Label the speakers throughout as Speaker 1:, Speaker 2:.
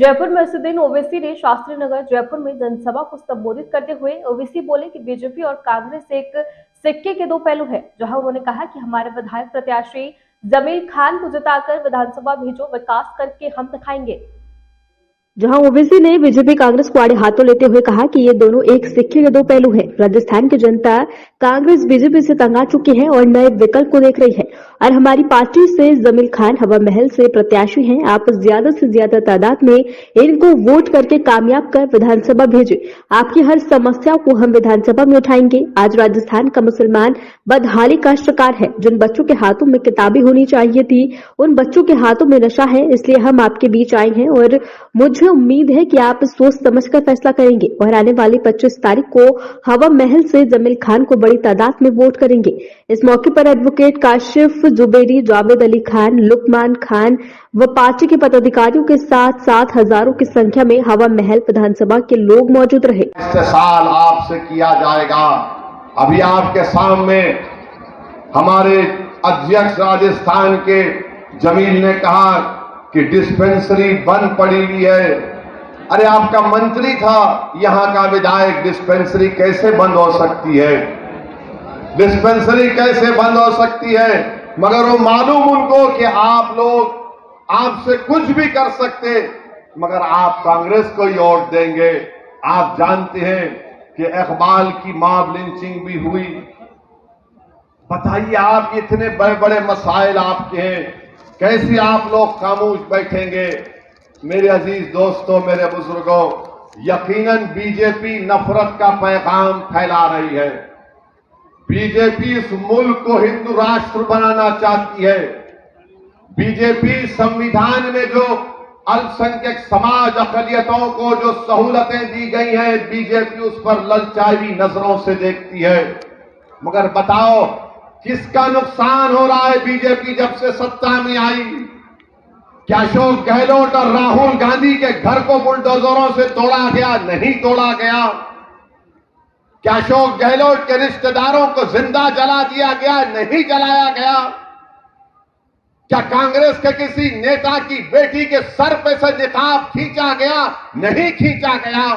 Speaker 1: जयपुर में इस दिन ओवैसी ने शास्त्री नगर जयपुर में जनसभा को संबोधित करते हुए ओवैसी बोले कि बीजेपी और कांग्रेस एक सिक्के के दो पहलू है। जहां उन्होंने कहा कि हमारे विधायक प्रत्याशी जमील खान को जिताकर विधानसभा भेजो, विकास करके हम दिखाएंगे। जहां ओवैसी ने बीजेपी कांग्रेस को आड़े हाथों लेते हुए कहा कि ये दोनों एक सिक्के के दो पहलू हैं। राजस्थान की जनता कांग्रेस बीजेपी से तंग आ चुकी है और नए विकल्प को देख रही है और हमारी पार्टी से जमील खान हवा महल से प्रत्याशी हैं। आप ज्यादा से ज्यादा तादाद में इनको वोट करके कामयाब कर विधानसभा भेजे। आपकी हर समस्या को हम विधानसभा में उठाएंगे। आज राजस्थान का मुसलमान बदहाली का शिकार है। जिन बच्चों के हाथों में किताबें होनी चाहिए थी उन बच्चों के हाथों में नशा है। इसलिए हम आपके बीच आए हैं और मुझे उम्मीद है कि आप सोच समझकर फैसला करेंगे और आने वाली 25 तारीख को हवा महल से जमील खान को बड़ी तादाद में वोट करेंगे। इस मौके पर एडवोकेट काशिफ जुबेरी, जावेद अली खान, लुकमान खान व पार्टी के पदाधिकारियों के साथ हजारों की संख्या में हवा महल विधानसभा के लोग मौजूद रहे।
Speaker 2: साल आपसे किया जाएगा। अभी आपके सामने हमारे अध्यक्ष राजस्थान के जमील ने कहा कि डिस्पेंसरी बंद पड़ी हुई है। अरे आपका मंत्री था, यहां का विधायक, डिस्पेंसरी कैसे बंद हो सकती है? डिस्पेंसरी कैसे बंद हो सकती है? मगर वो मालूम उनको कि आप लोग आपसे कुछ भी कर सकते, मगर आप कांग्रेस को ही वोट देंगे। आप जानते हैं कि इकबाल की मॉब लिंचिंग भी हुई। बताइए, आप इतने बड़े बड़े मसाइल आपके हैं, कैसे आप लोग खामोश बैठेंगे? मेरे अजीज दोस्तों, मेरे बुजुर्गों, यकीनन बीजेपी नफरत का पैगाम फैला रही है। बीजेपी इस मुल्क को हिंदू राष्ट्र बनाना चाहती है। बीजेपी संविधान में जो अल्पसंख्यक समाज अकलियतों को जो सहूलतें दी गई हैं, बीजेपी उस पर ललचाई नजरों से देखती है। मगर बताओ, किसका नुकसान हो रहा है बीजेपी जब से सत्ता में आई? क्या अशोक गहलोत और राहुल गांधी के घर को बुलडोजरों से तोड़ा गया? नहीं तोड़ा गया। क्या अशोक गहलोत के रिश्तेदारों को जिंदा जला दिया गया? नहीं जलाया गया। क्या कांग्रेस के किसी नेता की बेटी के सर पे से निकाब खींचा गया? नहीं खींचा गया।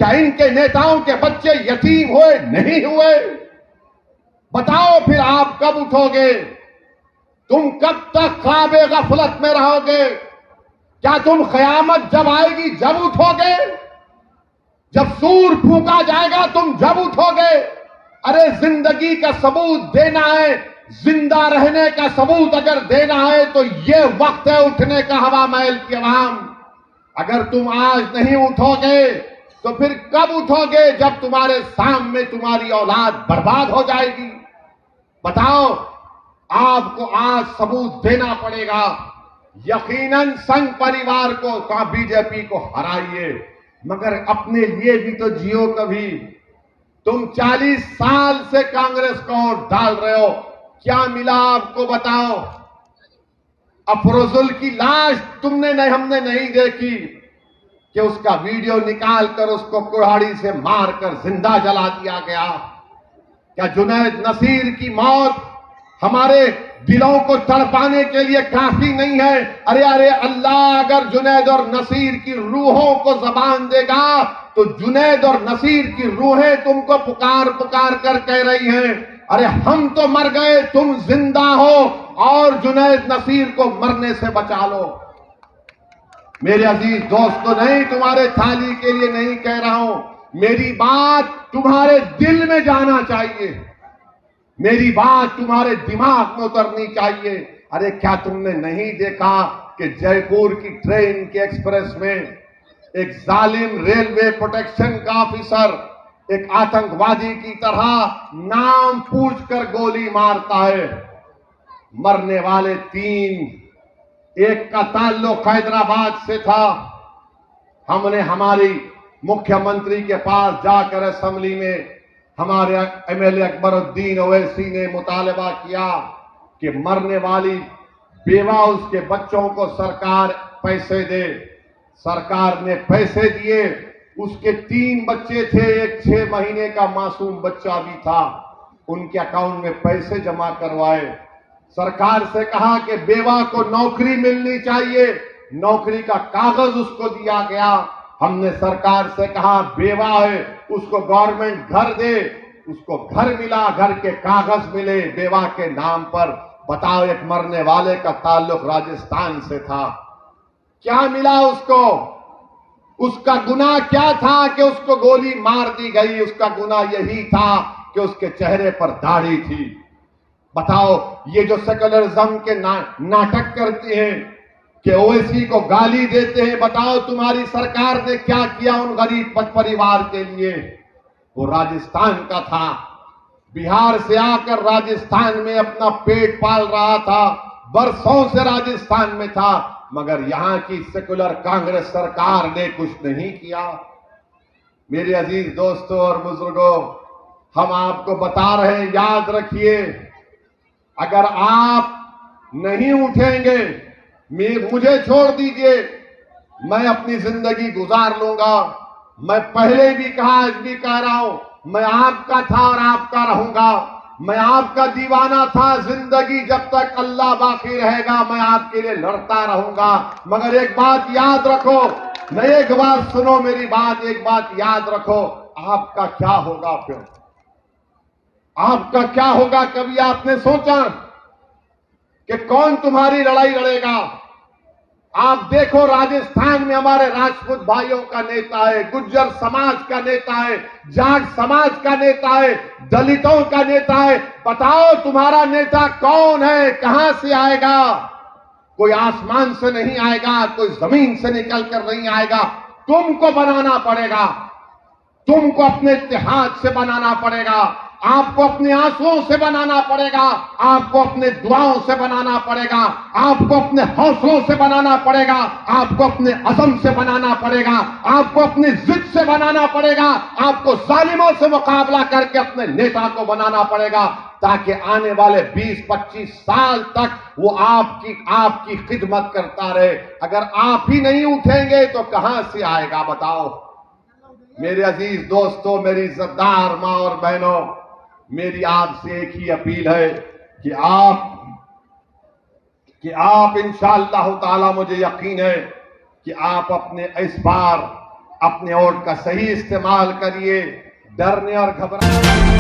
Speaker 2: क्या इनके नेताओं के बच्चे यतीम हुए? नहीं हुए। बताओ, फिर आप कब उठोगे? तुम कब तक ख्वाबे गफलत में रहोगे? क्या तुम कयामत जब आएगी जब उठोगे? जब सूर फूंका जाएगा तुम जब उठोगे? अरे जिंदगी का सबूत देना है, जिंदा रहने का सबूत अगर देना है तो ये वक्त है उठने का हवा महल की आवाम। अगर तुम आज नहीं उठोगे तो फिर कब उठोगे? जब तुम्हारे सामने तुम्हारी औलाद बर्बाद हो जाएगी। बताओ, आपको आज सबूत देना पड़ेगा। यकीनन संघ परिवार को का बीजेपी को हराइए, मगर अपने लिए भी तो जियो कभी। तुम 40 साल से कांग्रेस को वोट डाल रहे हो, क्या मिला आपको? बताओ। अफरोजुल की लाश हमने नहीं देखी कि उसका वीडियो निकालकर उसको कुल्हाड़ी से मारकर जिंदा जला दिया गया। क्या जुनैद नसीर की मौत हमारे दिलों को तड़पाने के लिए काफी नहीं है? अरे अल्लाह अगर जुनैद और नसीर की रूहों को जबान देगा तो जुनैद और नसीर की रूहें तुमको पुकार पुकार कर कह रही हैं, अरे हम तो मर गए, तुम जिंदा हो और जुनैद नसीर को मरने से बचा लो। मेरे अजीज दोस्तों, नहीं तुम्हारे थाली के लिए नहीं कह रहा हूं, मेरी बात तुम्हारे दिल में जाना चाहिए, मेरी बात तुम्हारे दिमाग में उतरनी चाहिए। अरे क्या तुमने नहीं देखा कि जयपुर की ट्रेन के एक्सप्रेस में एक जालिम रेलवे प्रोटेक्शन का ऑफिसर एक आतंकवादी की तरह नाम पूछकर गोली मारता है। मरने वाले 3, एक का ताल्लुक हैदराबाद से था। हमने हमारी मुख्यमंत्री के पास जाकर असेंबली में हमारे एमएलए अकबरुद्दीन ओवैसी ने मुतालबा किया कि मरने वाली बेवा उसके बच्चों को सरकार पैसे दे। सरकार ने पैसे दिए। उसके 3 बच्चे थे, एक 6 महीने का मासूम बच्चा भी था। उनके अकाउंट में पैसे जमा करवाए। सरकार से कहा कि बेवा को नौकरी मिलनी चाहिए, नौकरी का कागज उसको दिया गया। हमने सरकार से कहा बेवा है उसको गवर्नमेंट घर दे, उसको घर मिला, घर के कागज मिले बेवा के नाम पर। बताओ, एक मरने वाले का ताल्लुक राजस्थान से था, क्या मिला उसको? उसका गुनाह क्या था कि उसको गोली मार दी गई? उसका गुनाह यही था कि उसके चेहरे पर दाढ़ी थी। बताओ, ये जो सेकुलरिज्म के नाटक करते हैं कि ओवैसी को गाली देते हैं, बताओ तुम्हारी सरकार ने क्या किया उन गरीब परिवार के लिए? वो राजस्थान का था, बिहार से आकर राजस्थान में अपना पेट पाल रहा था, बरसों से राजस्थान में था, मगर यहां की सेकुलर कांग्रेस सरकार ने कुछ नहीं किया। मेरे अजीज दोस्तों और बुजुर्गों, हम आपको बता रहे हैं, याद रखिए, अगर आप नहीं उठेंगे, मुझे छोड़ दीजिए, मैं अपनी जिंदगी गुजार लूंगा। मैं पहले भी कहा, आज भी कह रहा हूं, मैं आपका था और आपका रहूंगा। मैं आपका दीवाना था, जिंदगी जब तक अल्लाह बाकी रहेगा मैं आपके लिए लड़ता रहूंगा। मगर एक बात याद रखो, नहीं, एक बात सुनो मेरी बात, एक बात याद रखो, आपका क्या होगा फिर? आपका क्या होगा? कभी आपने सोचा कि कौन तुम्हारी लड़ाई लड़ेगा? आप देखो, राजस्थान में हमारे राजपूत भाइयों का नेता है, गुज्जर समाज का नेता है, जाट समाज का नेता है, दलितों का नेता है। बताओ तुम्हारा नेता कौन है? कहां से आएगा? कोई आसमान से नहीं आएगा, कोई जमीन से निकल कर नहीं आएगा। तुमको बनाना पड़ेगा, तुमको अपने इत्तेहाद से बनाना पड़ेगा, आपको अपने आंसुओं से बनाना पड़ेगा, आपको अपने दुआओं से बनाना पड़ेगा, आपको अपने हौसलों से बनाना पड़ेगा, आपको अपने अज़म से बनाना पड़ेगा, आपको अपनी जिद से बनाना पड़ेगा, आपको जालिमों से मुकाबला करके अपने नेता को बनाना पड़ेगा, ताकि आने वाले 20-25 साल तक वो आपकी खिदमत करता रहे। अगर आप ही नहीं उठेंगे तो कहां से आएगा? बताओ मेरे अजीज दोस्तों, मेरी इज्जतदार मां और बहनों, मेरी आपसे एक ही अपील है कि आप इंशाअल्लाह ताला, मुझे यकीन है कि आप अपने इस बार अपने वोट का सही इस्तेमाल करिए। डरने और घबराने